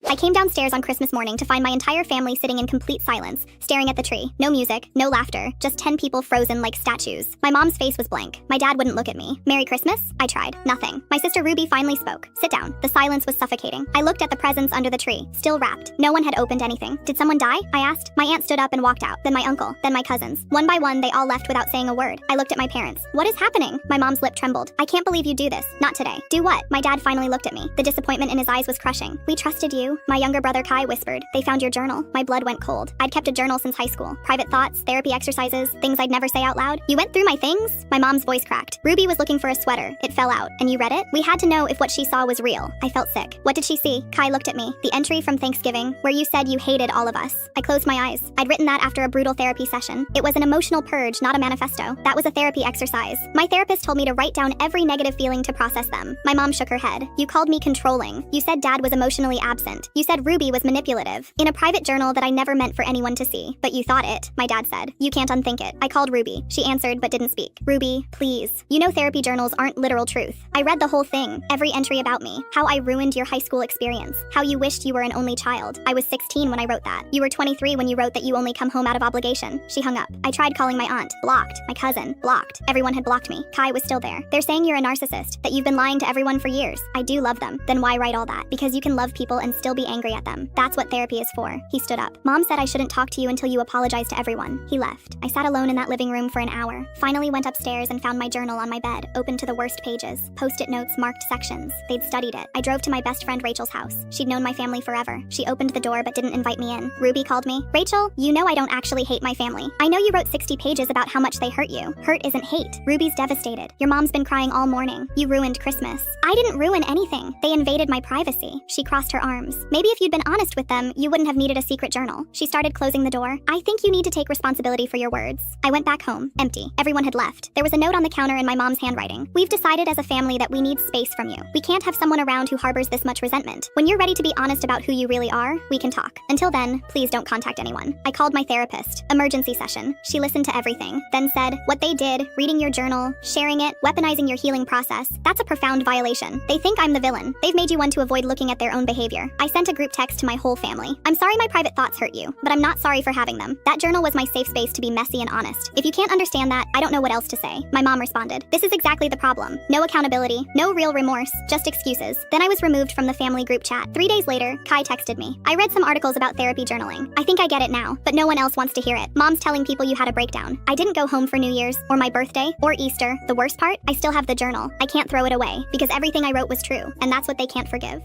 I came downstairs on Christmas morning to find my entire family sitting in complete silence, staring at the tree. No music, no laughter, just 10 people frozen like statues. My mom's face was blank. My dad wouldn't look at me. Merry Christmas? I tried. Nothing. My sister Ruby finally spoke. Sit down. The silence was suffocating. I looked at the presents under the tree, still wrapped. No one had opened anything. Did someone die? I asked. My aunt stood up and walked out. Then my uncle. Then my cousins. One by one, they all left without saying a word. I looked at my parents. What is happening? My mom's lip trembled. I can't believe you do this. Not today. Do what? My dad finally looked at me. The disappointment in his eyes was crushing. We trusted you. My younger brother Kai whispered. They found your journal. My blood went cold. I'd kept a journal since high school. Private thoughts, therapy exercises, things I'd never say out loud. You went through my things? My mom's voice cracked. Ruby was looking for a sweater. It fell out. And you read it? We had to know if what she saw was real. I felt sick. What did she see? Kai looked at me. The entry from Thanksgiving, where you said you hated all of us. I closed my eyes. I'd written that after a brutal therapy session. It was an emotional purge, not a manifesto. That was a therapy exercise. My therapist told me to write down every negative feeling to process them. My mom shook her head. You called me controlling. You said dad was emotionally absent. You said Ruby was manipulative. In a private journal that I never meant for anyone to see. But you thought it, my dad said. You can't unthink it. I called Ruby. She answered but didn't speak. Ruby, please. You know therapy journals aren't literal truth. I read the whole thing. Every entry about me. How I ruined your high school experience. How you wished you were an only child. I was 16 when I wrote that. You were 23 when you wrote that you only come home out of obligation. She hung up. I tried calling my aunt. Blocked. My cousin. Blocked. Everyone had blocked me. Kai was still there. They're saying you're a narcissist. That you've been lying to everyone for years. I do love them. Then why write all that? Because you can love people and still be angry at them. That's what therapy is for. He stood up. Mom said I shouldn't talk to you until you apologize to everyone. He left. I sat alone in that living room for an hour. Finally went upstairs and found my journal on my bed, open to the worst pages. Post-it notes marked sections. They'd studied it. I drove to my best friend Rachel's house. She'd known my family forever. She opened the door but didn't invite me in. Ruby called me. Rachel, you know I don't actually hate my family. I know you wrote 60 pages about how much they hurt you. Hurt isn't hate. Ruby's devastated. Your mom's been crying all morning. You ruined Christmas. I didn't ruin anything. They invaded my privacy. She crossed her arms. Maybe if you'd been honest with them, you wouldn't have needed a secret journal. She started closing the door. I think you need to take responsibility for your words. I went back home. Empty. Everyone had left. There was a note on the counter in my mom's handwriting. We've decided as a family that we need space from you. We can't have someone around who harbors this much resentment. When you're ready to be honest about who you really are, we can talk. Until then, please don't contact anyone. I called my therapist. Emergency session. She listened to everything. Then said, what they did, reading your journal, sharing it, weaponizing your healing process, that's a profound violation. They think I'm the villain. They've made you one to avoid looking at their own behavior. I sent a group text to my whole family. I'm sorry my private thoughts hurt you, but I'm not sorry for having them. That journal was my safe space to be messy and honest. If you can't understand that, I don't know what else to say. My mom responded. This is exactly the problem. No accountability, no real remorse, just excuses. Then I was removed from the family group chat. 3 days later, Kai texted me. I read some articles about therapy journaling. I think I get it now, but no one else wants to hear it. Mom's telling people you had a breakdown. I didn't go home for New Year's, or my birthday, or Easter. The worst part? I still have the journal. I can't throw it away, because everything I wrote was true, and that's what they can't forgive.